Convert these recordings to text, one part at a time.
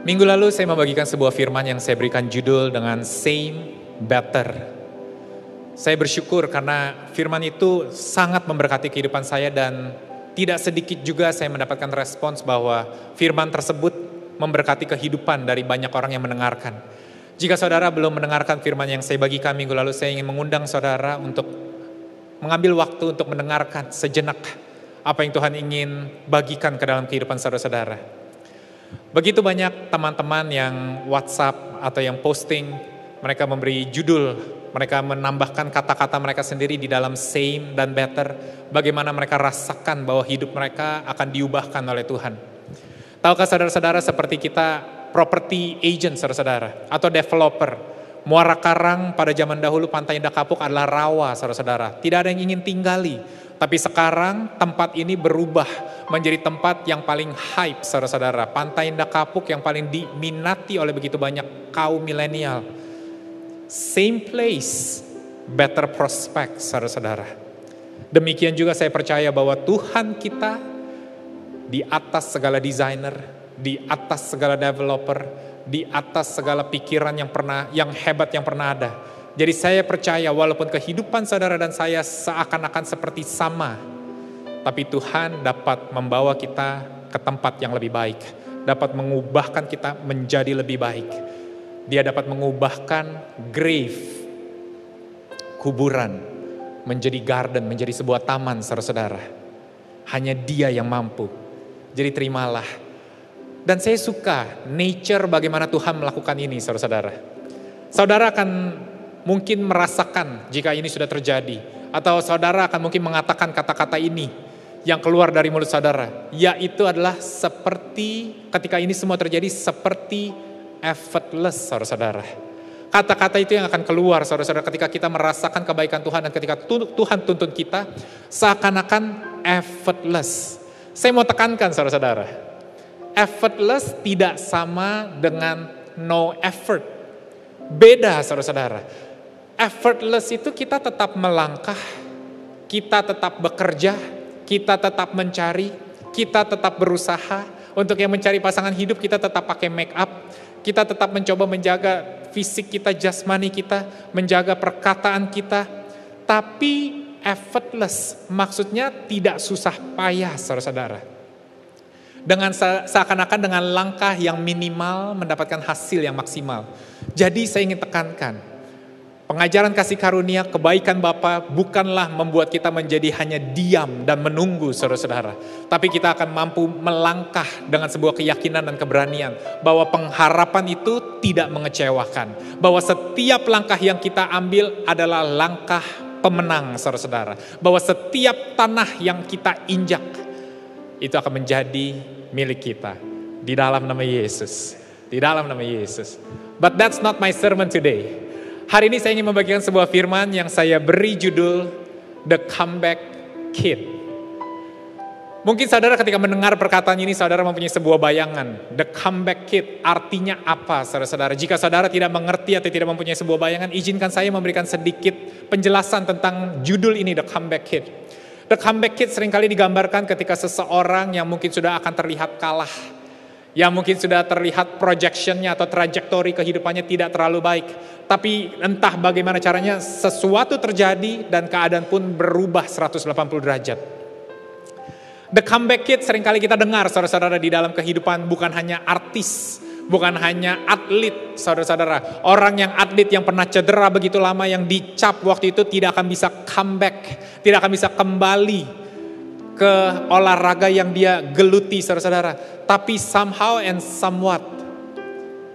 Minggu lalu saya membagikan sebuah firman yang saya berikan judul dengan Same Better. Saya bersyukur karena firman itu sangat memberkati kehidupan saya dan tidak sedikit juga saya mendapatkan respons bahwa firman tersebut memberkati kehidupan dari banyak orang yang mendengarkan. Jika saudara belum mendengarkan firman yang saya bagikan minggu lalu, saya ingin mengundang saudara untuk mengambil waktu untuk mendengarkan sejenak apa yang Tuhan ingin bagikan ke dalam kehidupan saudara-saudara. Begitu banyak teman-teman yang WhatsApp atau yang posting, mereka memberi judul, mereka menambahkan kata-kata mereka sendiri di dalam same dan better, bagaimana mereka rasakan bahwa hidup mereka akan diubahkan oleh Tuhan. Tahukah saudara-saudara seperti kita property agent saudara-saudara atau developer, Muara Karang pada zaman dahulu Pantai Indah Kapuk adalah rawa saudara-saudara, tidak ada yang ingin tinggali. Tapi sekarang tempat ini berubah menjadi tempat yang paling hype saudara-saudara. Pantai Indah Kapuk yang paling diminati oleh begitu banyak kaum milenial. Same place, better prospect saudara-saudara. Demikian juga saya percaya bahwa Tuhan kita di atas segala desainer, di atas segala developer, di atas segala pikiran yang hebat yang pernah ada. Jadi saya percaya walaupun kehidupan saudara dan saya seakan-akan seperti sama, tapi Tuhan dapat membawa kita ke tempat yang lebih baik, dapat mengubahkan kita menjadi lebih baik. Dia dapat mengubahkan grave, kuburan, menjadi garden, menjadi sebuah taman saudara-saudara. Hanya Dia yang mampu. Jadi terimalah. Dan saya suka nature bagaimana Tuhan melakukan ini saudara-saudara. Saudara akan mungkin merasakan jika ini sudah terjadi. Atau saudara akan mungkin mengatakan kata-kata ini yang keluar dari mulut saudara. Yaitu adalah seperti ketika ini semua terjadi seperti effortless saudara-saudara. Kata-kata itu yang akan keluar saudara-saudara ketika kita merasakan kebaikan Tuhan dan ketika Tuhan tuntun kita seakan-akan effortless. Saya mau tekankan saudara-saudara, effortless tidak sama dengan no effort. Beda saudara-saudara. Effortless itu kita tetap melangkah, kita tetap bekerja, kita tetap mencari, kita tetap berusaha. Untuk yang mencari pasangan hidup kita tetap pakai make up, kita tetap mencoba menjaga fisik kita, jasmani kita, menjaga perkataan kita. Tapi effortless maksudnya tidak susah payah saudara-saudara. Dengan seakan-akan dengan langkah yang minimal mendapatkan hasil yang maksimal. Jadi saya ingin tekankan, pengajaran kasih karunia, kebaikan Bapa bukanlah membuat kita menjadi hanya diam dan menunggu saudara-saudara. Tapi kita akan mampu melangkah dengan sebuah keyakinan dan keberanian bahwa pengharapan itu tidak mengecewakan. Bahwa setiap langkah yang kita ambil adalah langkah pemenang saudara-saudara. Bahwa setiap tanah yang kita injak itu akan menjadi milik kita. Di dalam nama Yesus. Di dalam nama Yesus. But that's not my sermon today. Hari ini saya ingin membagikan sebuah firman yang saya beri judul The Comeback Kid. Mungkin saudara ketika mendengar perkataan ini saudara mempunyai sebuah bayangan. The Comeback Kid artinya apa saudara-saudara? Jika saudara tidak mengerti atau tidak mempunyai sebuah bayangan, izinkan saya memberikan sedikit penjelasan tentang judul ini The Comeback Kid. The Comeback Kid seringkali digambarkan ketika seseorang yang mungkin sudah akan terlihat kalah. Yang mungkin sudah terlihat projectionnya atau trajektori kehidupannya tidak terlalu baik. Tapi entah bagaimana caranya sesuatu terjadi dan keadaan pun berubah 180 derajat. The Comeback Kid seringkali kita dengar saudara-saudara di dalam kehidupan bukan hanya artis. Bukan hanya atlet saudara-saudara. Orang yang atlet yang pernah cedera begitu lama yang dicap waktu itu tidak akan bisa comeback. Tidak akan bisa kembali ke olahraga yang dia geluti saudara-saudara. Tapi somehow and somewhat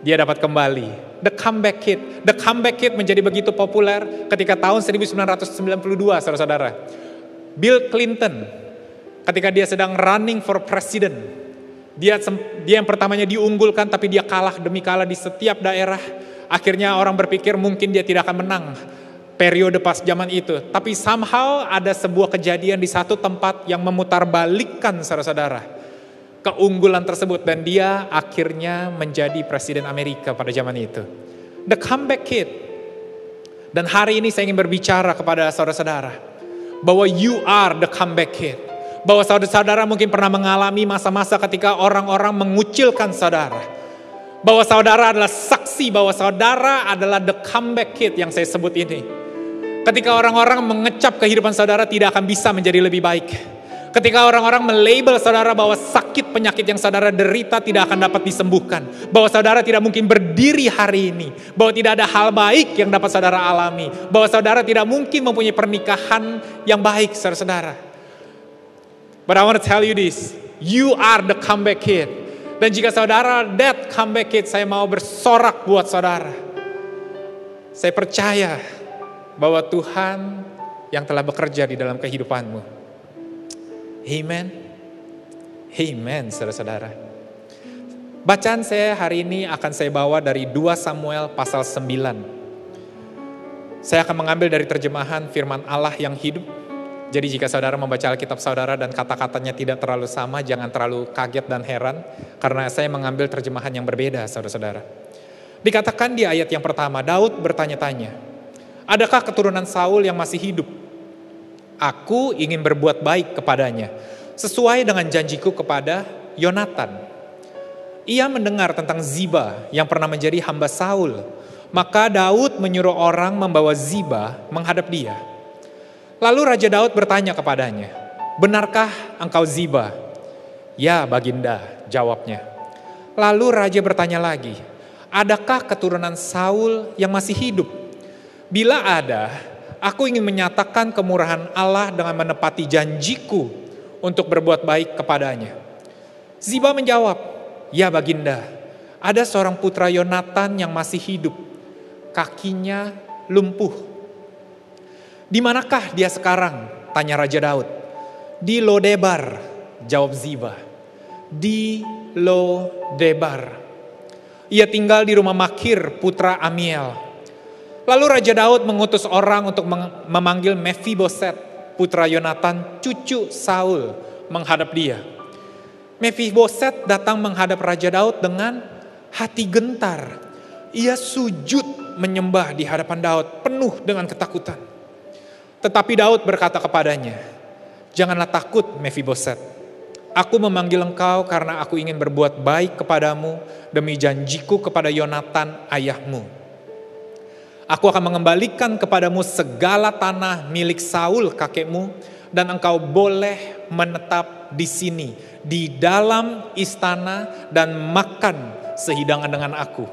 dia dapat kembali. The Comeback Kid. The Comeback Kid menjadi begitu populer ketika tahun 1992 saudara-saudara. Bill Clinton ketika dia sedang running for president. Dia yang pertamanya diunggulkan tapi dia kalah demi kalah di setiap daerah. Akhirnya orang berpikir mungkin dia tidak akan menang periode pas zaman itu. Tapi somehow ada sebuah kejadian di satu tempat yang memutarbalikkan saudara-saudara keunggulan tersebut. Dan dia akhirnya menjadi presiden Amerika pada zaman itu. The Comeback Kid. Dan hari ini saya ingin berbicara kepada saudara-saudara bahwa you are the comeback kid. Bahwa saudara-saudara mungkin pernah mengalami masa-masa ketika orang-orang mengucilkan saudara. Bahwa saudara adalah saksi, bahwa saudara adalah the comeback kid yang saya sebut ini. Ketika orang-orang mengecap kehidupan saudara tidak akan bisa menjadi lebih baik. Ketika orang-orang melabel saudara bahwa sakit penyakit yang saudara derita tidak akan dapat disembuhkan. Bahwa saudara tidak mungkin berdiri hari ini. Bahwa tidak ada hal baik yang dapat saudara alami. Bahwa saudara tidak mungkin mempunyai pernikahan yang baik, saudara-saudara. But I want to tell you this. You are the comeback kid. Dan jika saudara that comeback kid, saya mau bersorak buat saudara. Saya percaya bahwa Tuhan yang telah bekerja di dalam kehidupanmu. Amen. Amen, saudara-saudara. Bacaan saya hari ini akan saya bawa dari 2 Samuel pasal 9. Saya akan mengambil dari terjemahan firman Allah yang hidup. Jadi jika saudara membaca Alkitab saudara dan kata-katanya tidak terlalu sama, jangan terlalu kaget dan heran. Karena saya mengambil terjemahan yang berbeda, saudara-saudara. Dikatakan di ayat yang pertama, Daud bertanya-tanya, adakah keturunan Saul yang masih hidup? Aku ingin berbuat baik kepadanya, sesuai dengan janjiku kepada Yonatan. Ia mendengar tentang Ziba yang pernah menjadi hamba Saul. Maka Daud menyuruh orang membawa Ziba menghadap dia. Lalu Raja Daud bertanya kepadanya, benarkah engkau Ziba? Ya baginda, jawabnya. Lalu Raja bertanya lagi, adakah keturunan Saul yang masih hidup? Bila ada, aku ingin menyatakan kemurahan Allah dengan menepati janjiku untuk berbuat baik kepadanya. Ziba menjawab, ya baginda, ada seorang putra Yonatan yang masih hidup, kakinya lumpuh. Di manakah dia sekarang? Tanya Raja Daud. Di Lodebar, jawab Ziba. Di Lodebar. Ia tinggal di rumah Makir, putra Amiel. Lalu Raja Daud mengutus orang untuk memanggil Mephiboset, putra Yonatan, cucu Saul, menghadap dia. Mephiboset datang menghadap Raja Daud dengan hati gentar. Ia sujud menyembah di hadapan Daud, penuh dengan ketakutan. Tetapi Daud berkata kepadanya, janganlah takut Mephiboset. Aku memanggil engkau karena aku ingin berbuat baik kepadamu demi janjiku kepada Yonatan ayahmu. Aku akan mengembalikan kepadamu segala tanah milik Saul kakekmu dan engkau boleh menetap di sini, di dalam istana dan makan sehidangan dengan aku.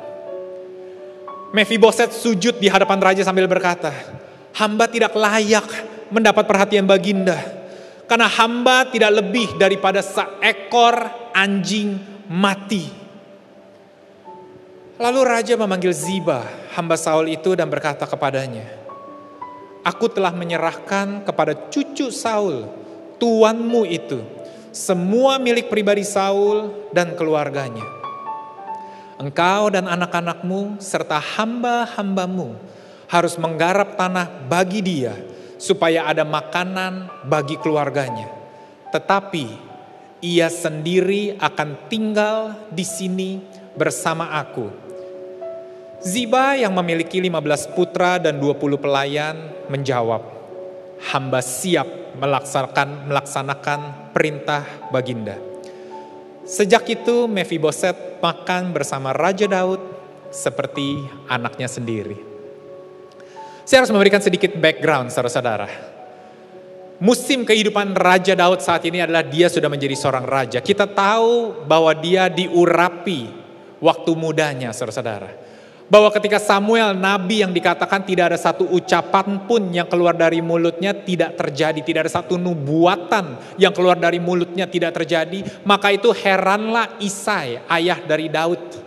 Mephiboset sujud di hadapan raja sambil berkata, hamba tidak layak mendapat perhatian baginda, karena hamba tidak lebih daripada seekor anjing mati. Lalu raja memanggil Ziba, hamba Saul itu, dan berkata kepadanya, aku telah menyerahkan kepada cucu Saul, tuanmu itu, semua milik pribadi Saul dan keluarganya. Engkau dan anak-anakmu serta hamba-hambamu harus menggarap tanah bagi dia, supaya ada makanan bagi keluarganya. Tetapi ia sendiri akan tinggal di sini bersama aku. Ziba yang memiliki 15 putra dan 20 pelayan menjawab, hamba siap melaksanakan perintah baginda. Sejak itu Mephiboset makan bersama Raja Daud seperti anaknya sendiri. Saya harus memberikan sedikit background, saudara-saudara. Musim kehidupan Raja Daud saat ini adalah dia sudah menjadi seorang raja. Kita tahu bahwa dia diurapi waktu mudanya, saudara-saudara. Bahwa ketika Samuel, nabi yang dikatakan tidak ada satu ucapan pun yang keluar dari mulutnya tidak terjadi. Tidak ada satu nubuatan yang keluar dari mulutnya tidak terjadi. Maka itu heranlah Isai, ayah dari Daud.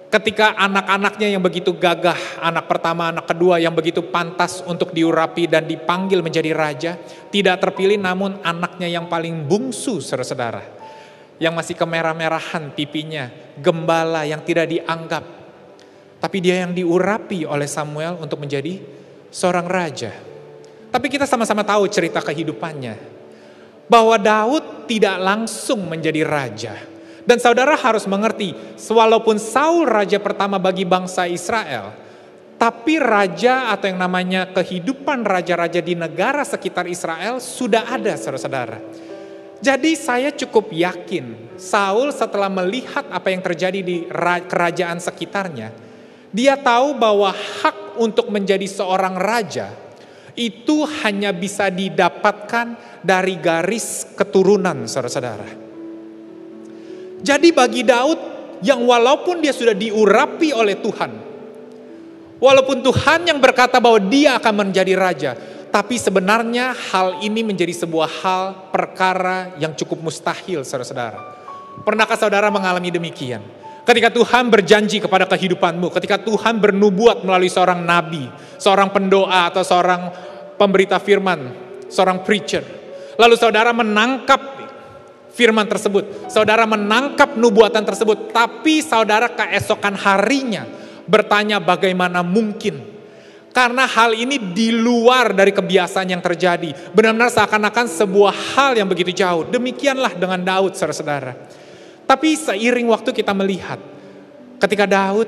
Ketika anak-anaknya yang begitu gagah, anak pertama, anak kedua yang begitu pantas untuk diurapi dan dipanggil menjadi raja, tidak terpilih namun anaknya yang paling bungsu, saudara-saudara, yang masih kemerah-merahan pipinya, gembala yang tidak dianggap. Tapi dia yang diurapi oleh Samuel untuk menjadi seorang raja. Tapi kita sama-sama tahu cerita kehidupannya, bahwa Daud tidak langsung menjadi raja. Dan saudara harus mengerti, walaupun Saul raja pertama bagi bangsa Israel, tapi raja atau yang namanya kehidupan raja-raja di negara sekitar Israel sudah ada, saudara-saudara. Jadi saya cukup yakin Saul setelah melihat apa yang terjadi di kerajaan sekitarnya, dia tahu bahwa hak untuk menjadi seorang raja itu hanya bisa didapatkan dari garis keturunan, saudara-saudara. Jadi bagi Daud yang walaupun dia sudah diurapi oleh Tuhan, walaupun Tuhan yang berkata bahwa dia akan menjadi raja, tapi sebenarnya hal ini menjadi sebuah hal perkara yang cukup mustahil, saudara-saudara. Pernahkah saudara mengalami demikian? Ketika Tuhan berjanji kepada kehidupanmu, ketika Tuhan bernubuat melalui seorang nabi, seorang pendoa atau seorang pemberita firman, seorang preacher. Lalu saudara menangkap firman tersebut, saudara menangkap nubuatan tersebut, tapi saudara keesokan harinya bertanya bagaimana mungkin? Karena hal ini di luar dari kebiasaan yang terjadi. Benar-benar seakan-akan sebuah hal yang begitu jauh. Demikianlah dengan Daud, saudara-saudara. Tapi seiring waktu kita melihat, ketika Daud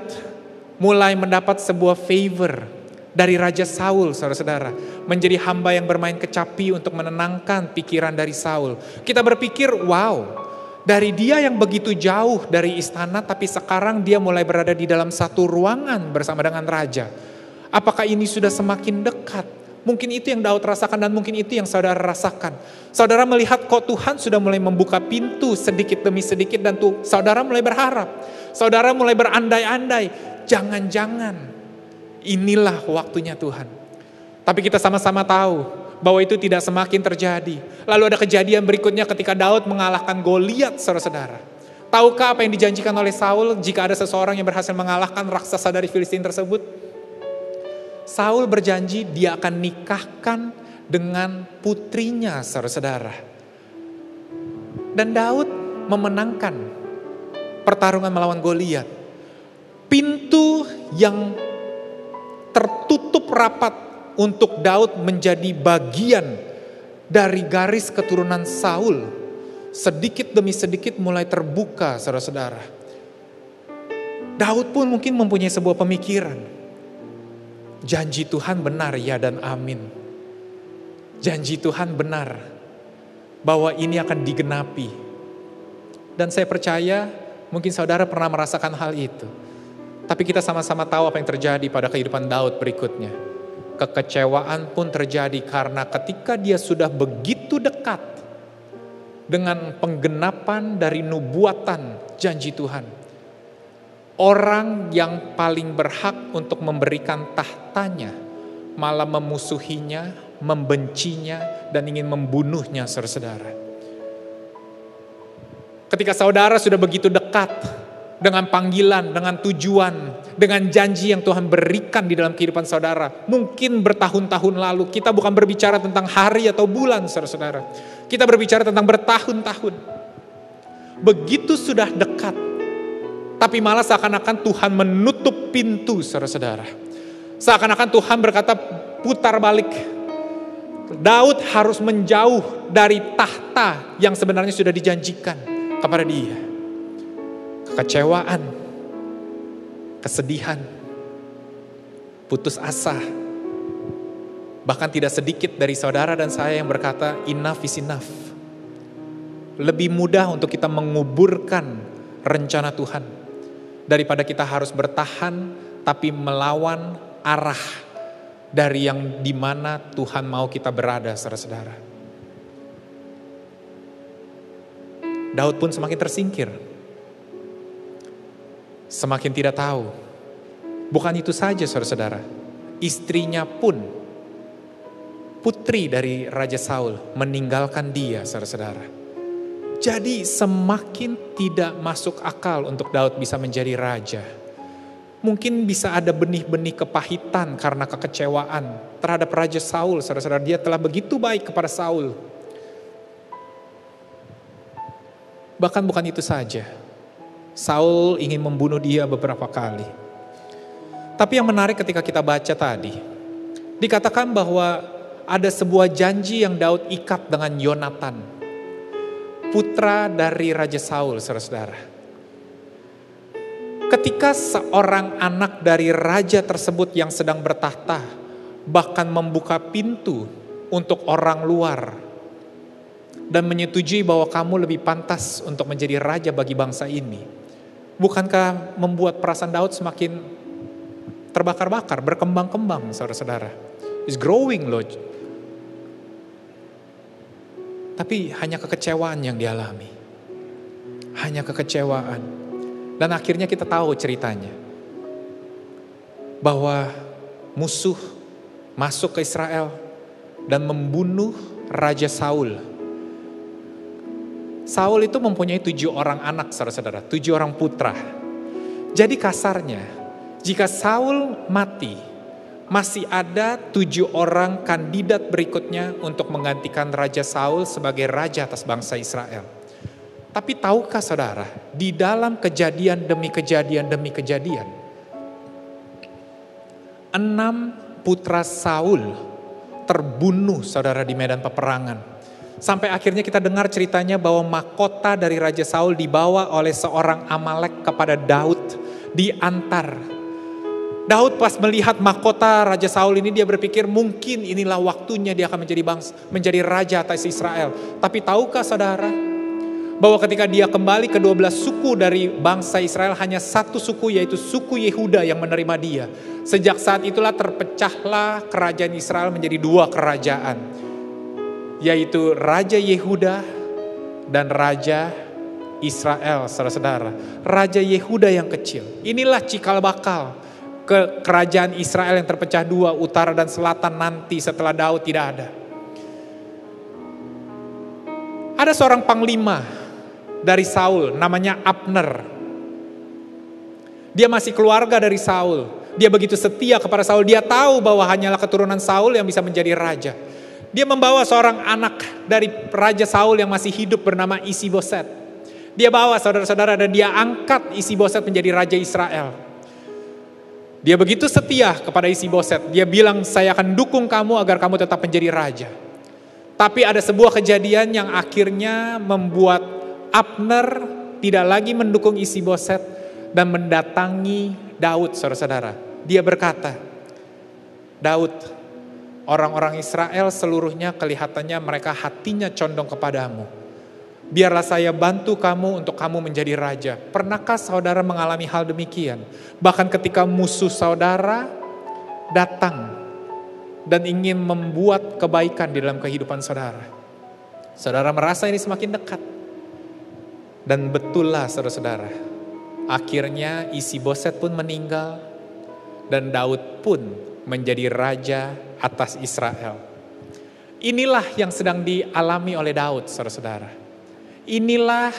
mulai mendapat sebuah favor dari Raja Saul, saudara-saudara. Menjadi hamba yang bermain kecapi untuk menenangkan pikiran dari Saul. Kita berpikir, wow, dari dia yang begitu jauh dari istana, tapi sekarang dia mulai berada di dalam satu ruangan bersama dengan raja. Apakah ini sudah semakin dekat? Mungkin itu yang Daud rasakan dan mungkin itu yang saudara rasakan. Saudara melihat kok Tuhan sudah mulai membuka pintu sedikit demi sedikit dan saudara mulai berharap. Saudara mulai berandai-andai, jangan-jangan inilah waktunya Tuhan. Tapi kita sama-sama tahu bahwa itu tidak semakin terjadi. Lalu ada kejadian berikutnya ketika Daud mengalahkan Goliat, saudara-saudara. Tahukah apa yang dijanjikan oleh Saul jika ada seseorang yang berhasil mengalahkan raksasa dari Filistin tersebut? Saul berjanji dia akan nikahkan dengan putrinya, saudara-saudara. Dan Daud memenangkan pertarungan melawan Goliat. Pintu yang tertutup rapat untuk Daud menjadi bagian dari garis keturunan Saul, sedikit demi sedikit mulai terbuka, saudara-saudara. Daud pun mungkin mempunyai sebuah pemikiran. Janji Tuhan benar, ya dan amin. Janji Tuhan benar bahwa ini akan digenapi. Dan saya percaya mungkin saudara pernah merasakan hal itu. Tapi kita sama-sama tahu apa yang terjadi pada kehidupan Daud berikutnya. Kekecewaan pun terjadi karena ketika dia sudah begitu dekat dengan penggenapan dari nubuatan janji Tuhan. Orang yang paling berhak untuk memberikan tahtanya malah memusuhinya, membencinya, dan ingin membunuhnya, saudara-saudara. Ketika saudara sudah begitu dekat dengan panggilan, dengan tujuan, dengan janji yang Tuhan berikan di dalam kehidupan saudara. Mungkin bertahun-tahun lalu, kita bukan berbicara tentang hari atau bulan, saudara-saudara. Kita berbicara tentang bertahun-tahun. Begitu sudah dekat, tapi malah seakan-akan Tuhan menutup pintu, saudara-saudara. Seakan-akan Tuhan berkata, putar balik. Daud harus menjauh dari tahta yang sebenarnya sudah dijanjikan kepada dia. Kekecewaan, kesedihan, putus asa. Bahkan tidak sedikit dari saudara dan saya yang berkata, enough is enough. Lebih mudah untuk kita menguburkan rencana Tuhan daripada kita harus bertahan tapi melawan arah dari yang dimana Tuhan mau kita berada, saudara-saudara. Daud pun semakin tersingkir, semakin tidak tahu. Bukan itu saja, saudara-saudara, istrinya pun, putri dari Raja Saul, meninggalkan dia, saudara-saudara. Jadi semakin tidak masuk akal untuk Daud bisa menjadi raja. Mungkin bisa ada benih-benih kepahitan karena kekecewaan terhadap Raja Saul. Saudara-saudara, dia telah begitu baik kepada Saul. Bahkan bukan itu saja. Saul ingin membunuh dia beberapa kali. Tapi yang menarik ketika kita baca tadi, dikatakan bahwa ada sebuah janji yang Daud ikat dengan Yonatan, putra dari Raja Saul, saudara-saudara. Ketika seorang anak dari raja tersebut yang sedang bertahta bahkan membuka pintu untuk orang luar dan menyetujui bahwa kamu lebih pantas untuk menjadi raja bagi bangsa ini, bukankah membuat perasaan Daud semakin terbakar-bakar, berkembang-kembang, saudara-saudara? It's growing loh. Tapi hanya kekecewaan yang dialami. Hanya kekecewaan. Dan akhirnya kita tahu ceritanya. Bahwa musuh masuk ke Israel dan membunuh Raja Saul. Saul itu mempunyai 7 orang anak, saudara-saudara, 7 orang putra. Jadi kasarnya, jika Saul mati, masih ada 7 orang kandidat berikutnya untuk menggantikan Raja Saul sebagai raja atas bangsa Israel. Tapi tahukah saudara, di dalam kejadian demi kejadian demi kejadian, 6 putra Saul terbunuh, saudara, di medan peperangan. Sampai akhirnya kita dengar ceritanya bahwa mahkota dari Raja Saul dibawa oleh seorang Amalek kepada Daud, diantar. Daud pas melihat mahkota Raja Saul ini, dia berpikir mungkin inilah waktunya dia akan menjadi raja atas Israel. Tapi tahukah saudara, bahwa ketika dia kembali ke 12 suku dari bangsa Israel, hanya satu suku, yaitu suku Yehuda yang menerima dia. Sejak saat itulah terpecahlah kerajaan Israel menjadi 2 kerajaan, yaitu Raja Yehuda dan Raja Israel, saudara-saudara. Raja Yehuda yang kecil, inilah cikal bakal ke kerajaan Israel yang terpecah 2, utara dan selatan nanti setelah Daud tidak ada. Ada seorang panglima dari Saul, namanya Abner. Dia masih keluarga dari Saul. Dia begitu setia kepada Saul. Dia tahu bahwa hanyalah keturunan Saul yang bisa menjadi raja. Dia membawa seorang anak dari Raja Saul yang masih hidup bernama Isiboset. Dia bawa, saudara-saudara, dan dia angkat Isiboset menjadi raja Israel. Dia begitu setia kepada Isiboset. Dia bilang, saya akan dukung kamu agar kamu tetap menjadi raja. Tapi ada sebuah kejadian yang akhirnya membuat Abner tidak lagi mendukung Isiboset dan mendatangi Daud, saudara-saudara. Dia berkata, Daud, orang-orang Israel seluruhnya kelihatannya mereka hatinya condong kepadamu. Biarlah saya bantu kamu untuk kamu menjadi raja. Pernahkah saudara mengalami hal demikian? Bahkan ketika musuh saudara datang dan ingin membuat kebaikan di dalam kehidupan saudara. Saudara merasa ini semakin dekat. Dan betullah, saudara-saudara, akhirnya Isiboset pun meninggal dan Daud pun menjadi raja atas Israel. Inilah yang sedang dialami oleh Daud, saudara-saudara. Inilah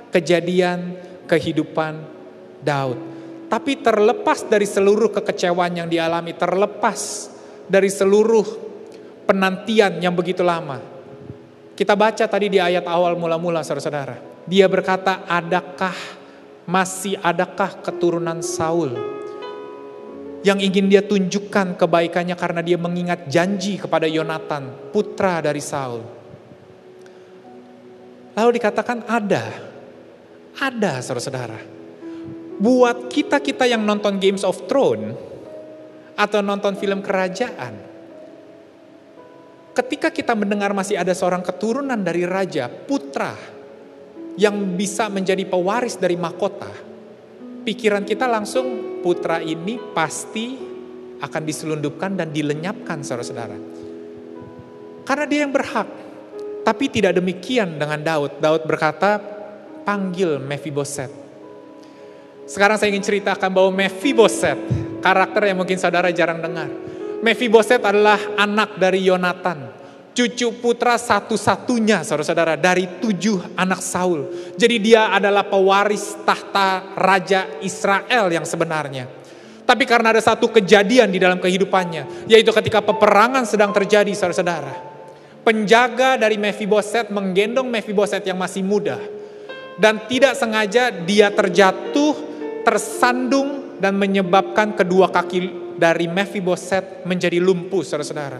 kejadian kehidupan Daud. Tapi terlepas dari seluruh kekecewaan yang dialami, terlepas dari seluruh penantian yang begitu lama. Kita baca tadi di ayat awal mula-mula, saudara-saudara. Dia berkata, masih adakah keturunan Saul yang ingin dia tunjukkan kebaikannya karena dia mengingat janji kepada Yonatan, putra dari Saul. Lalu dikatakan ada, saudara-saudara. Buat kita-kita yang nonton Games of Thrones atau nonton film kerajaan, ketika kita mendengar masih ada seorang keturunan dari raja, putra, yang bisa menjadi pewaris dari mahkota, pikiran kita langsung, putra ini pasti akan diselundupkan dan dilenyapkan, saudara-saudara. Karena dia yang berhak. Tapi tidak demikian dengan Daud. Daud berkata, panggil Mephiboset. Sekarang saya ingin ceritakan bahwa Mephiboset, karakter yang mungkin saudara jarang dengar. Mephiboset adalah anak dari Yonatan, cucu putra satu-satunya, saudara-saudara, dari 7 anak Saul. Jadi dia adalah pewaris tahta Raja Israel yang sebenarnya. Tapi karena ada satu kejadian di dalam kehidupannya, yaitu ketika peperangan sedang terjadi, saudara-saudara. Penjaga dari Mephiboset menggendong Mephiboset yang masih muda. Dan tidak sengaja dia terjatuh, tersandung, dan menyebabkan kedua kaki dari Mephiboset menjadi lumpuh, saudara-saudara.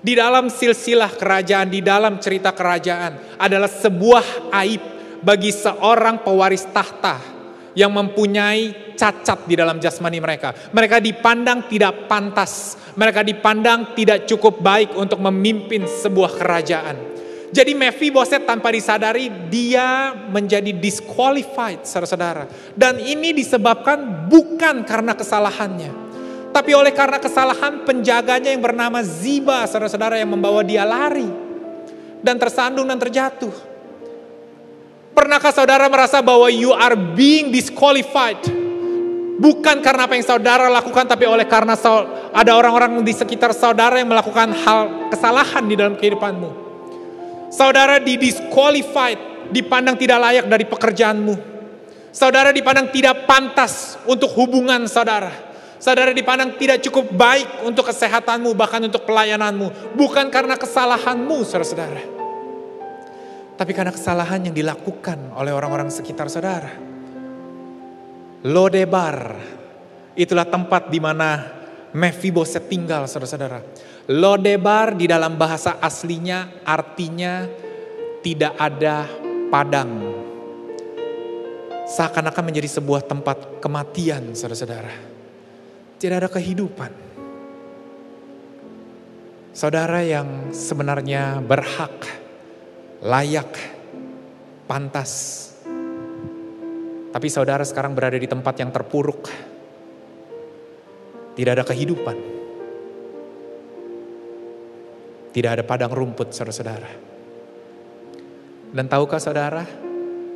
Di dalam silsilah kerajaan, di dalam cerita kerajaan adalah sebuah aib bagi seorang pewaris tahta yang mempunyai cacat di dalam jasmani mereka. Mereka dipandang tidak pantas, mereka dipandang tidak cukup baik untuk memimpin sebuah kerajaan. Jadi Mephiboset tanpa disadari dia menjadi disqualified, saudara-saudara. Dan ini disebabkan bukan karena kesalahannya, tapi oleh karena kesalahan penjaganya yang bernama Ziba, saudara-saudara, yang membawa dia lari dan tersandung dan terjatuh. Pernahkah saudara merasa bahwa you are being disqualified? Bukan karena apa yang saudara lakukan, tapi oleh karena ada orang-orang di sekitar saudara yang melakukan hal kesalahan di dalam kehidupanmu. Saudara disqualified, dipandang tidak layak dari pekerjaanmu. Saudara dipandang tidak pantas untuk hubungan saudara. Saudara dipandang tidak cukup baik untuk kesehatanmu, bahkan untuk pelayananmu. Bukan karena kesalahanmu, saudara-saudara, tapi karena kesalahan yang dilakukan oleh orang-orang sekitar saudara. Lodebar, itulah tempat di mana Mephiboset tinggal, saudara-saudara. Lodebar di dalam bahasa aslinya artinya tidak ada padang. Seakan-akan menjadi sebuah tempat kematian, saudara-saudara. Tidak ada kehidupan. Saudara yang sebenarnya berhak, layak, pantas. Tapi saudara sekarang berada di tempat yang terpuruk. Tidak ada kehidupan. Tidak ada padang rumput, saudara-saudara. Dan tahukah saudara,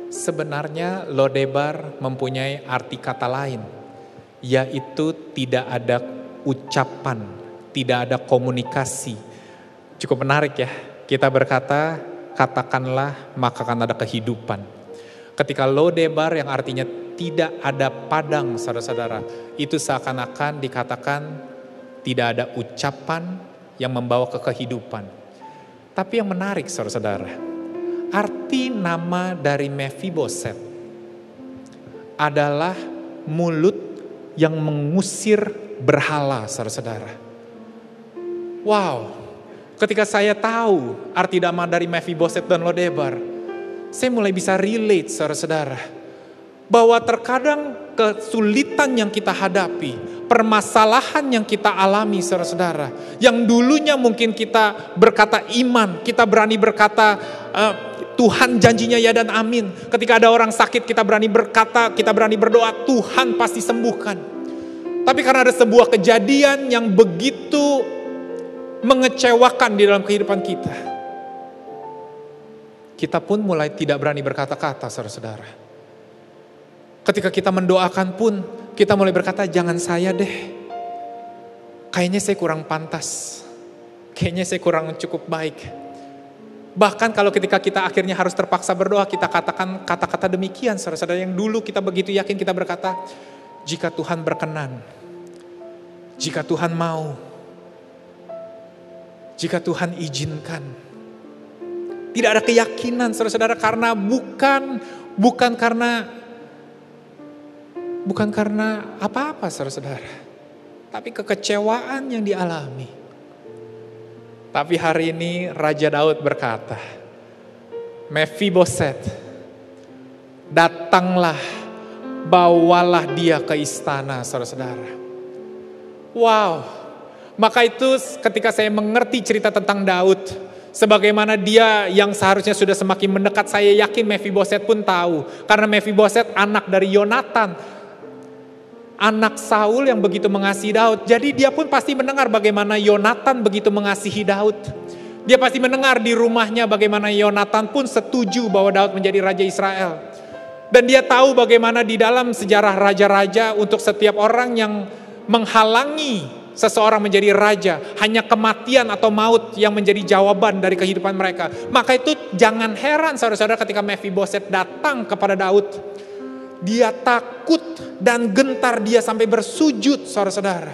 sebenarnya Lodebar mempunyai arti kata lain, yaitu tidak ada ucapan, tidak ada komunikasi. Cukup menarik ya, kita berkata, katakanlah maka akan ada kehidupan. Ketika Lodebar yang artinya tidak ada padang, saudara-saudara, itu seakan-akan dikatakan tidak ada ucapan yang membawa ke kehidupan. Tapi yang menarik, saudara-saudara, arti nama dari Mephiboset adalah mulut yang mengusir berhala, saudara-saudara. Wow, ketika saya tahu arti nama dari Mephiboset dan Lodebar, saya mulai bisa relate, saudara-saudara, bahwa terkadang kesulitan yang kita hadapi, permasalahan yang kita alami, saudara-saudara, yang dulunya mungkin kita berkata iman, kita berani berkata Tuhan janjinya ya dan amin. Ketika ada orang sakit kita berani berkata, kita berani berdoa, Tuhan pasti sembuhkan. Tapi karena ada sebuah kejadian yang begitu mengecewakan di dalam kehidupan kita, kita pun mulai tidak berani berkata-kata, saudara-saudara. Ketika kita mendoakan pun, kita mulai berkata, jangan saya deh. Kayaknya saya kurang pantas. Kayaknya saya kurang cukup baik. Bahkan kalau ketika kita akhirnya harus terpaksa berdoa, kita katakan kata-kata demikian, saudara-saudara, yang dulu kita begitu yakin, kita berkata, jika Tuhan berkenan, jika Tuhan mau, jika Tuhan izinkan. Tidak ada keyakinan, saudara-saudara, karena bukan karena apa-apa, saudara-saudara, tapi kekecewaan yang dialami. Tapi hari ini Raja Daud berkata, Mephiboset, datanglah, bawalah dia ke istana, saudara-saudara. Wow, maka itu ketika saya mengerti cerita tentang Daud, sebagaimana dia yang seharusnya sudah semakin mendekat, saya yakin Mephiboset pun tahu. Karena Mephiboset anak dari Yonatan, anak Saul yang begitu mengasihi Daud. Jadi dia pun pasti mendengar bagaimana Yonatan begitu mengasihi Daud. Dia pasti mendengar di rumahnya bagaimana Yonatan pun setuju bahwa Daud menjadi Raja Israel. Dan dia tahu bagaimana di dalam sejarah raja-raja, untuk setiap orang yang menghalangi seseorang menjadi raja, hanya kematian atau maut yang menjadi jawaban dari kehidupan mereka. Maka itu jangan heran, saudara-saudara, ketika Mephiboset datang kepada Daud. Dia takut dan gentar, dia sampai bersujud, saudara-saudara.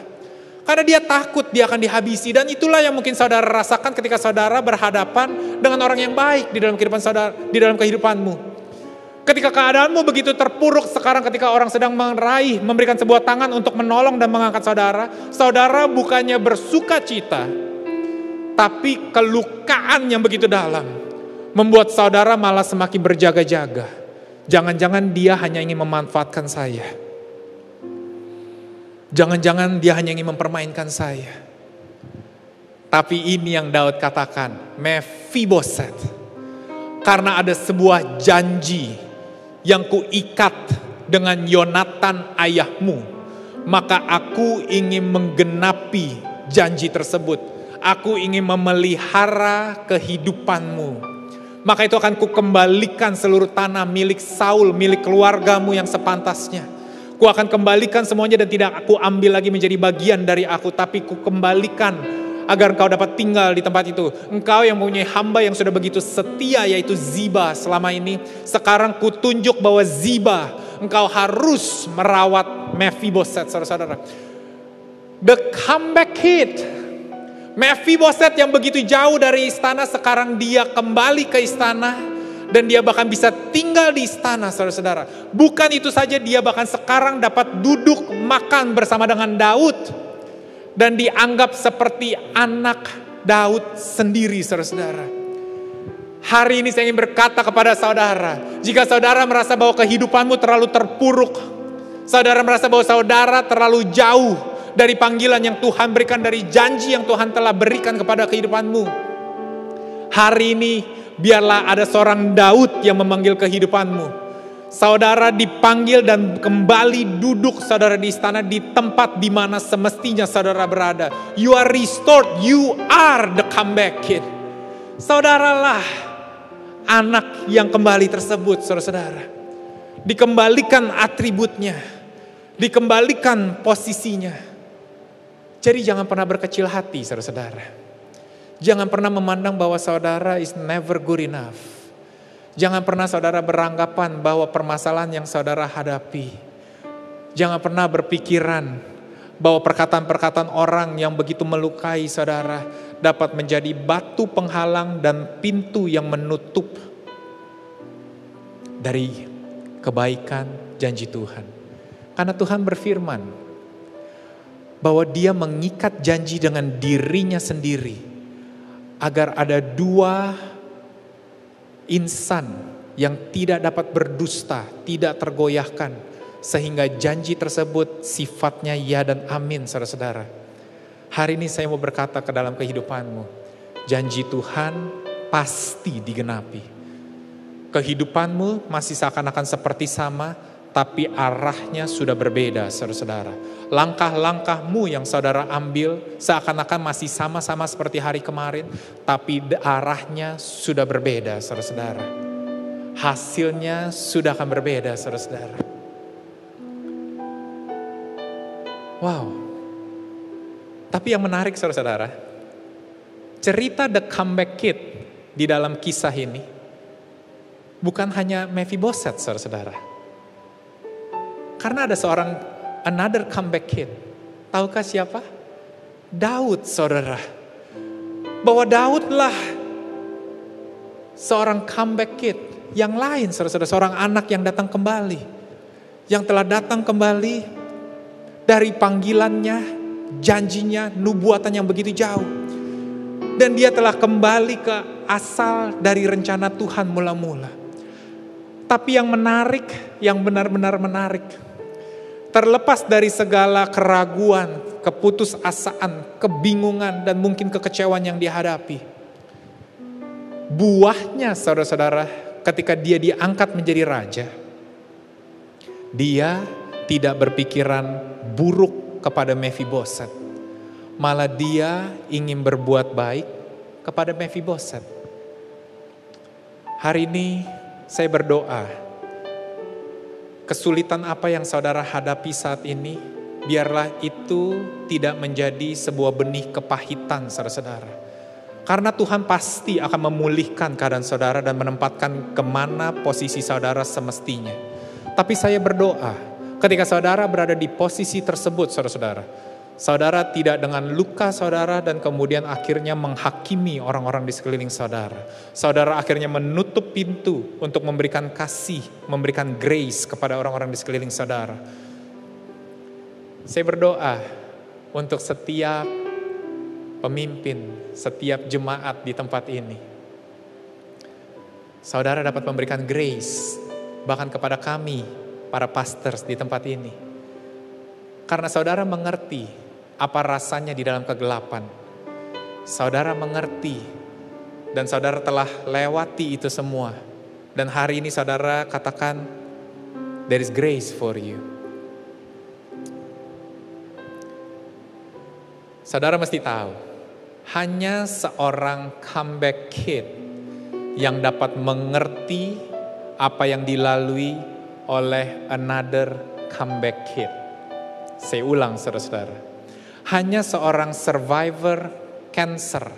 Karena dia takut dia akan dihabisi. Dan itulah yang mungkin saudara rasakan ketika saudara berhadapan dengan orang yang baik di dalam kehidupan saudara, di dalam kehidupanmu. Ketika keadaanmu begitu terpuruk sekarang, ketika orang sedang memberikan sebuah tangan untuk menolong dan mengangkat saudara, saudara bukannya bersuka cita, tapi kelukaan yang begitu dalam membuat saudara malah semakin berjaga-jaga. Jangan-jangan dia hanya ingin memanfaatkan saya. Jangan-jangan dia hanya ingin mempermainkan saya. Tapi ini yang Daud katakan, Mephiboset, Karena ada sebuah janji yang kuikat dengan Yonatan ayahmu, maka aku ingin menggenapi janji tersebut. Aku ingin memelihara kehidupanmu. Maka itu akan kukembalikan seluruh tanah milik Saul, milik keluargamu yang sepantasnya. Ku akan kembalikan semuanya dan tidak aku ambil lagi menjadi bagian dari aku, tapi ku kembalikan agar engkau dapat tinggal di tempat itu. Engkau yang mempunyai hamba yang sudah begitu setia, yaitu Ziba selama ini. Sekarang ku tunjuk bahwa Ziba, engkau harus merawat Mephiboset, saudara-saudara. The comeback kid. Mephiboset yang begitu jauh dari istana, sekarang dia kembali ke istana. Dan dia bahkan bisa tinggal di istana, saudara-saudara. Bukan itu saja, dia bahkan sekarang dapat duduk makan bersama dengan Daud. Dan dianggap seperti anak Daud sendiri, saudara-saudara. Hari ini saya ingin berkata kepada saudara, jika saudara merasa bahwa kehidupanmu terlalu terpuruk, saudara merasa bahwa saudara terlalu jauh dari panggilan yang Tuhan berikan, dari janji yang Tuhan telah berikan kepada kehidupanmu. Hari ini biarlah ada seorang Daud yang memanggil kehidupanmu. Saudara dipanggil dan kembali duduk saudara di istana, di tempat di mana semestinya saudara berada. You are restored, you are the comeback kid. Saudaralah anak yang kembali tersebut, saudara-saudara. Dikembalikan atributnya, dikembalikan posisinya. Jadi jangan pernah berkecil hati, saudara-saudara. Jangan pernah memandang bahwa saudara is never good enough. Jangan pernah saudara beranggapan bahwa permasalahan yang saudara hadapi. Jangan pernah berpikiran bahwa perkataan-perkataan orang yang begitu melukai saudara dapat menjadi batu penghalang dan pintu yang menutup dari kebaikan janji Tuhan. Karena Tuhan berfirman bahwa dia mengikat janji dengan dirinya sendiri agar ada dua insan yang tidak dapat berdusta, tidak tergoyahkan, sehingga janji tersebut sifatnya ya dan amin, saudara-saudara. Hari ini saya mau berkata ke dalam kehidupanmu, janji Tuhan pasti digenapi. Kehidupanmu masih seakan-akan seperti sama, tapi arahnya sudah berbeda, saudara-saudara. Langkah-langkahmu yang saudara ambil seakan-akan masih sama-sama seperti hari kemarin, tapi arahnya sudah berbeda, saudara-saudara. Hasilnya sudah akan berbeda, saudara-saudara. Wow. Tapi yang menarik, saudara-saudara, cerita The Comeback Kid di dalam kisah ini bukan hanya Mephiboset, saudara-saudara. Karena ada seorang another comeback kid. Tahukah siapa? Daud, saudara. Bahwa Daudlah seorang comeback kid yang lain, saudara-saudara. Seorang anak yang datang kembali. Yang telah datang kembali dari panggilannya, janjinya, nubuatan yang begitu jauh. Dan dia telah kembali ke asal dari rencana Tuhan mula-mula. Tapi yang menarik, yang benar-benar menarik, terlepas dari segala keraguan, keputusasaan, kebingungan, dan mungkin kekecewaan yang dihadapi. Buahnya, saudara-saudara, ketika dia diangkat menjadi raja, dia tidak berpikiran buruk kepada Mephiboset. Malah dia ingin berbuat baik kepada Mephiboset. Hari ini saya berdoa, kesulitan apa yang saudara hadapi saat ini, biarlah itu tidak menjadi sebuah benih kepahitan, saudara-saudara. Karena Tuhan pasti akan memulihkan keadaan saudara dan menempatkan kemana posisi saudara semestinya. Tapi saya berdoa, ketika saudara berada di posisi tersebut, saudara-saudara, saudara tidak dengan luka saudara dan kemudian akhirnya menghakimi orang-orang di sekeliling saudara. Saudara akhirnya menutup pintu untuk memberikan kasih, memberikan grace kepada orang-orang di sekeliling saudara. Saya berdoa untuk setiap pemimpin, setiap jemaat di tempat ini. Saudara dapat memberikan grace, bahkan kepada kami, para pastors di tempat ini. Karena saudara mengerti apa rasanya di dalam kegelapan. Saudara mengerti Dan saudara telah lewati itu semua. Dan hari ini saudara katakan, there is grace for you. Saudara mesti tahu, hanya seorang comeback kid yang dapat mengerti apa yang dilalui oleh another comeback kid. Saya ulang saudara-saudara. Hanya seorang survivor cancer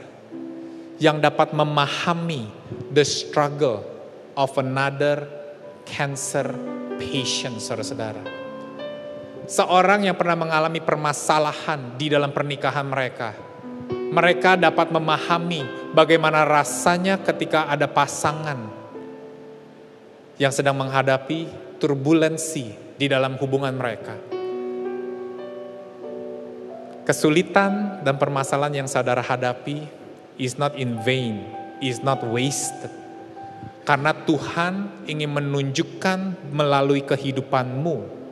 yang dapat memahami the struggle of another cancer patient, saudara-saudara. Seorang yang pernah mengalami permasalahan di dalam pernikahan mereka. Mereka dapat memahami bagaimana rasanya ketika ada pasangan yang sedang menghadapi turbulensi di dalam hubungan mereka. Kesulitan dan permasalahan yang saudara hadapi is not in vain, is not wasted. Karena Tuhan ingin menunjukkan melalui kehidupanmu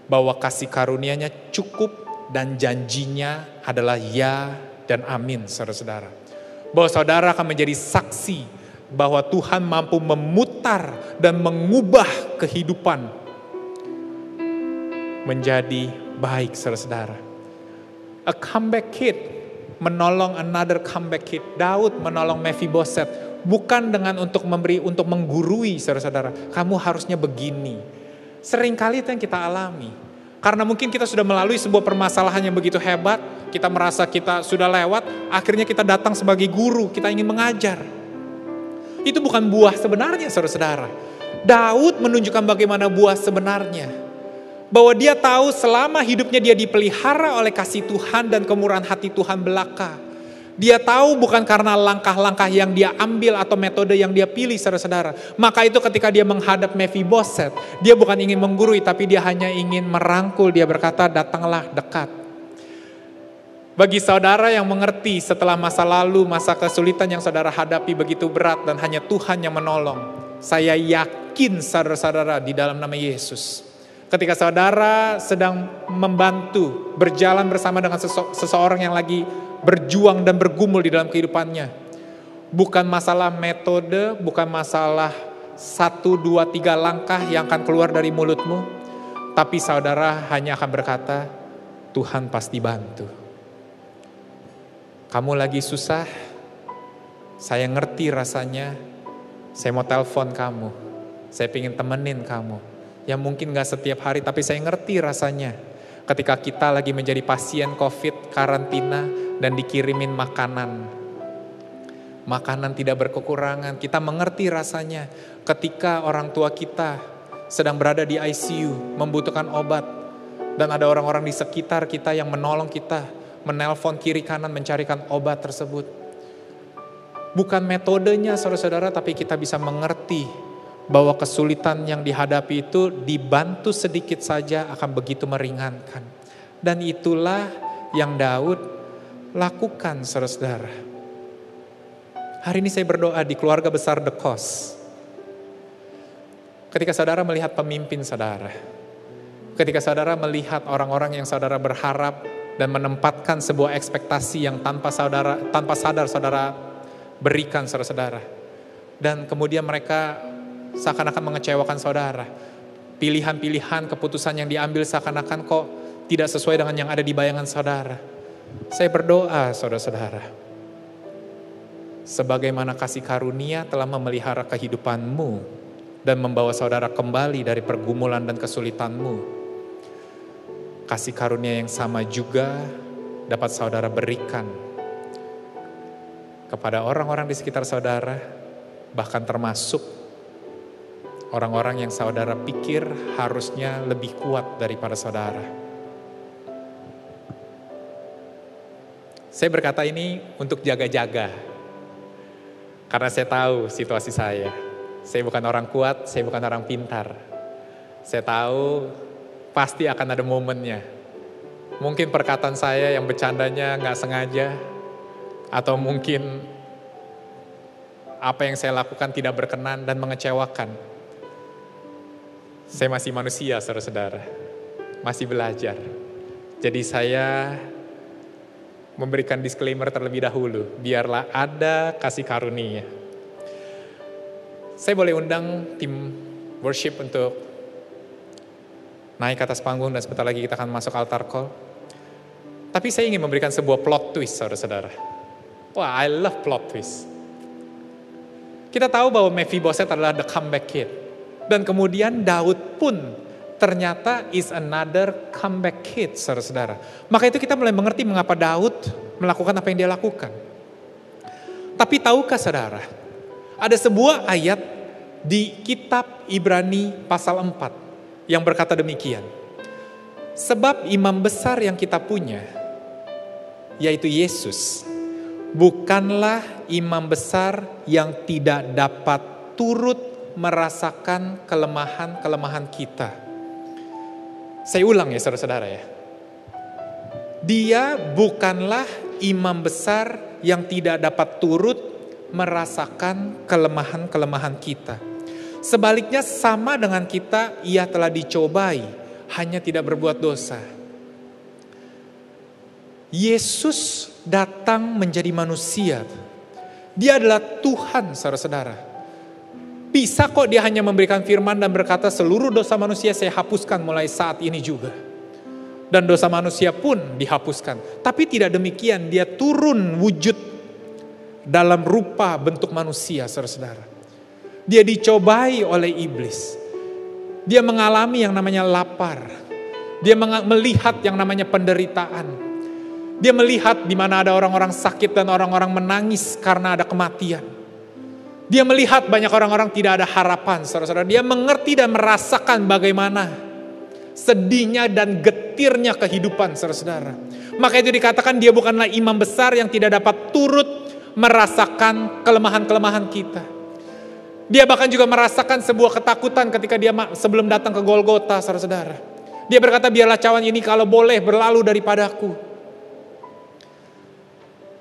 bahwa kasih karunia-Nya cukup dan janjinya adalah ya dan amin, saudara-saudara. Bahwa saudara akan menjadi saksi bahwa Tuhan mampu memutar dan mengubah kehidupan menjadi baik, saudara-saudara. A comeback kid menolong another comeback kid. Daud menolong Mephiboset bukan dengan untuk menggurui, saudara-saudara. Kamu harusnya begini. Seringkali itu yang kita alami. Karena mungkin kita sudah melalui sebuah permasalahan yang begitu hebat, kita merasa kita sudah lewat, akhirnya kita datang sebagai guru, kita ingin mengajar. Itu bukan buah sebenarnya, saudara-saudara. Daud menunjukkan bagaimana buah sebenarnya. Bahwa dia tahu selama hidupnya dia dipelihara oleh kasih Tuhan dan kemurahan hati Tuhan belaka. Dia tahu bukan karena langkah-langkah yang dia ambil atau metode yang dia pilih, saudara-saudara. Maka itu ketika dia menghadap Mephiboset, dia bukan ingin menggurui, tapi dia hanya ingin merangkul. Dia berkata, datanglah dekat. Bagi saudara yang mengerti setelah masa lalu, masa kesulitan yang saudara hadapi begitu berat dan hanya Tuhan yang menolong. Saya yakin saudara-saudara di dalam nama Yesus. Ketika saudara sedang membantu, berjalan bersama dengan seseorang yang lagi berjuang dan bergumul di dalam kehidupannya. Bukan masalah metode, bukan masalah 1, 2, 3 langkah yang akan keluar dari mulutmu. Tapi saudara hanya akan berkata, Tuhan pasti bantu. Kamu lagi susah, saya ngerti rasanya, saya mau telepon kamu, saya pengen temenin kamu. Yang mungkin gak setiap hari, tapi saya ngerti rasanya. Ketika kita lagi menjadi pasien COVID, karantina, dan dikirimin makanan. Makanan tidak berkekurangan, kita mengerti rasanya. Ketika orang tua kita sedang berada di ICU, membutuhkan obat. Dan ada orang-orang di sekitar kita yang menolong kita, menelpon kiri kanan, mencarikan obat tersebut. Bukan metodenya saudara-saudara, tapi kita bisa mengerti bahwa kesulitan yang dihadapi itu dibantu sedikit saja akan begitu meringankan. Dan itulah yang Daud lakukan, saudara-saudara. Hari ini saya berdoa di keluarga besar The Cause. Ketika saudara melihat pemimpin saudara, ketika saudara melihat orang-orang yang saudara berharap dan menempatkan sebuah ekspektasi yang tanpa sadar saudara berikan, saudara-saudara. Dan kemudian mereka seakan-akan mengecewakan saudara. Pilihan-pilihan, keputusan yang diambil seakan-akan kok tidak sesuai dengan yang ada di bayangan saudara. Saya berdoa, saudara-saudara. Sebagaimana kasih karunia telah memelihara kehidupanmu dan membawa saudara kembali dari pergumulan dan kesulitanmu. Kasih karunia yang sama juga dapat saudara berikan kepada orang-orang di sekitar saudara, bahkan termasuk orang-orang yang saudara pikir harusnya lebih kuat daripada saudara. Saya berkata ini untuk jaga-jaga. Karena saya tahu situasi saya. Saya bukan orang kuat, saya bukan orang pintar. Saya tahu pasti akan ada momennya. Mungkin perkataan saya yang bercandanya gak sengaja. Atau mungkin apa yang saya lakukan tidak berkenan dan mengecewakan. Saya masih manusia, saudara-saudara. Masih belajar. Jadi saya memberikan disclaimer terlebih dahulu. Biarlah ada kasih karunia. Saya boleh undang tim worship untuk naik ke atas panggung dan sebentar lagi kita akan masuk altar call. Tapi saya ingin memberikan sebuah plot twist, saudara-saudara. Wah, I love plot twist. Kita tahu bahwa Mephibosheth adalah the comeback kid. Dan kemudian Daud pun ternyata is another comeback kid, saudara-saudara. Maka itu kita mulai mengerti mengapa Daud melakukan apa yang dia lakukan. Tapi tahukah saudara, ada sebuah ayat di kitab Ibrani pasal 4 yang berkata demikian. Sebab imam besar yang kita punya, yaitu Yesus, bukanlah imam besar yang tidak dapat turut merasakan kelemahan-kelemahan kita. Saya ulang ya saudara-saudara ya. Dia bukanlah imam besar yang tidak dapat turut merasakan kelemahan-kelemahan kita. Sebaliknya sama dengan kita, ia telah dicobai, hanya tidak berbuat dosa. Yesus datang menjadi manusia. Dia adalah Tuhan, saudara-saudara. Bisa kok dia hanya memberikan firman dan berkata seluruh dosa manusia saya hapuskan mulai saat ini juga. Dan dosa manusia pun dihapuskan. Tapi tidak demikian, dia turun wujud dalam rupa bentuk manusia, saudara-saudara. Dia dicobai oleh iblis. Dia mengalami yang namanya lapar. Dia melihat yang namanya penderitaan. Dia melihat di mana ada orang-orang sakit dan orang-orang menangis karena ada kematian. Dia melihat banyak orang-orang tidak ada harapan, saudara-saudara. Dia mengerti dan merasakan bagaimana sedihnya dan getirnya kehidupan, saudara-saudara. Maka itu dikatakan dia bukanlah imam besar yang tidak dapat turut merasakan kelemahan-kelemahan kita. Dia bahkan juga merasakan sebuah ketakutan ketika dia sebelum datang ke Golgota, saudara-saudara. Dia berkata, biarlah cawan ini kalau boleh berlalu daripadaku.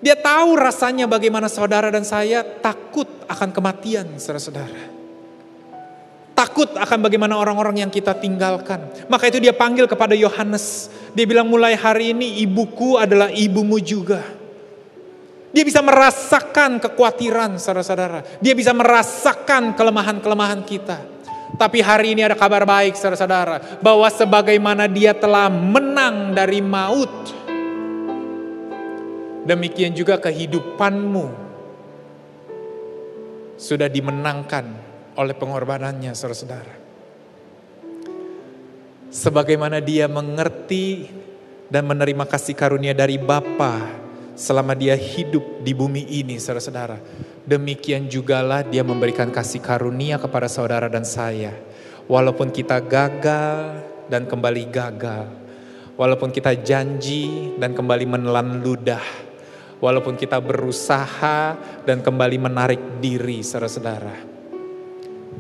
Dia tahu rasanya bagaimana saudara dan saya takut akan kematian, saudara-saudara. Takut akan bagaimana orang-orang yang kita tinggalkan. Maka itu dia panggil kepada Yohanes. Dia bilang, mulai hari ini ibuku adalah ibumu juga. Dia bisa merasakan kekhawatiran, saudara-saudara. Dia bisa merasakan kelemahan-kelemahan kita. Tapi hari ini ada kabar baik, saudara-saudara. Bahwa sebagaimana dia telah menang dari maut, demikian juga kehidupanmu sudah dimenangkan oleh pengorbanannya, saudara-saudara. Sebagaimana dia mengerti dan menerima kasih karunia dari Bapa selama dia hidup di bumi ini, saudara-saudara. Demikian jugalah dia memberikan kasih karunia kepada saudara dan saya. Walaupun kita gagal dan kembali gagal. Walaupun kita janji dan kembali menelan ludah. Walaupun kita berusaha dan kembali menarik diri, saudara-saudara.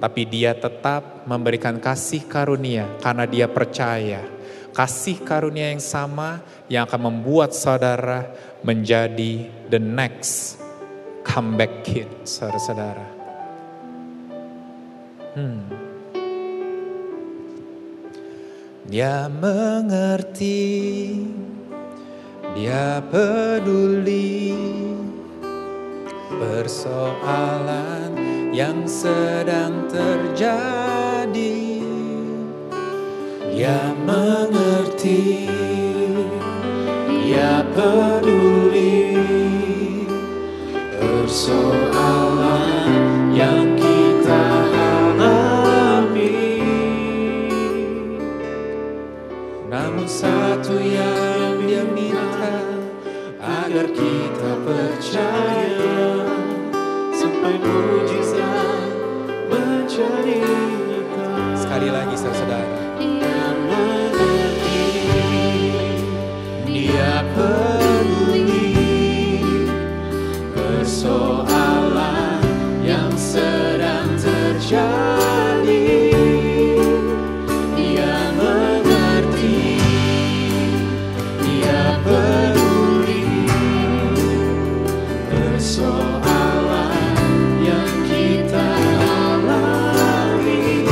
Tapi dia tetap memberikan kasih karunia karena dia percaya. Kasih karunia yang sama yang akan membuat saudara menjadi the next comeback kid, saudara-saudara. Dia mengerti. Dia peduli persoalan yang sedang terjadi. Dia mengerti, dia peduli persoalan yang kita hadapi. Namun satu yang dia minta, agar kita percaya sampai mujizat menjadi nyata. Sekali lagi saudara-saudara. Dia peduli persoalan yang sedang terjadi. Dia mengerti, dia peduli persoalan yang kita alami.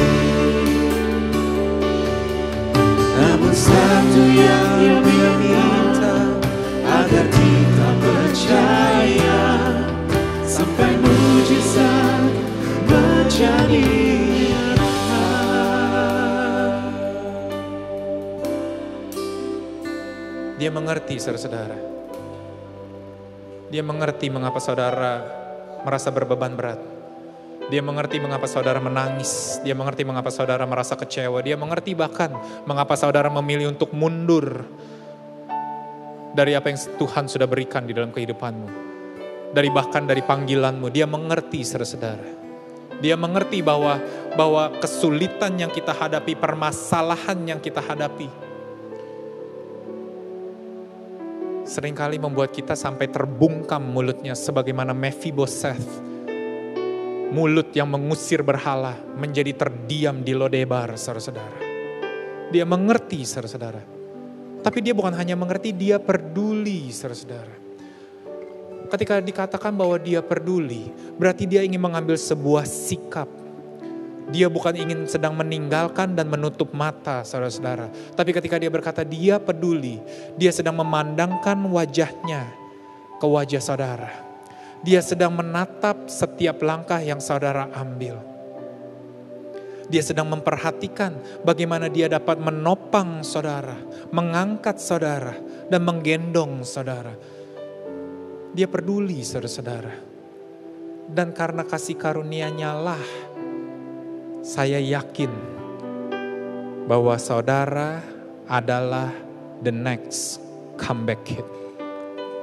Dia mengerti, saudara-saudara. Dia mengerti mengapa saudara merasa berbeban berat. Dia mengerti mengapa saudara menangis. Dia mengerti mengapa saudara merasa kecewa. Dia mengerti bahkan mengapa saudara memilih untuk mundur dari apa yang Tuhan sudah berikan di dalam kehidupanmu. Bahkan dari panggilanmu. Dia mengerti, saudara-saudara. Dia mengerti bahwa kesulitan yang kita hadapi, permasalahan yang kita hadapi, seringkali membuat kita sampai terbungkam mulutnya sebagaimana Mephibosheth. Mulut yang mengusir berhala menjadi terdiam di Lodebar, saudara-saudara. Dia mengerti, saudara-saudara. Tapi dia bukan hanya mengerti, dia peduli, saudara-saudara. Ketika dikatakan bahwa dia peduli, berarti dia ingin mengambil sebuah sikap. Dia bukan ingin sedang meninggalkan dan menutup mata, saudara-saudara. Tapi ketika dia berkata dia peduli, dia sedang memandangkan wajahnya ke wajah saudara. Dia sedang menatap setiap langkah yang saudara ambil. Dia sedang memperhatikan bagaimana dia dapat menopang saudara, mengangkat saudara, dan menggendong saudara. Dia peduli, saudara-saudara. Dan karena kasih karunia-Nya lah, saya yakin bahwa saudara adalah the next comeback hit.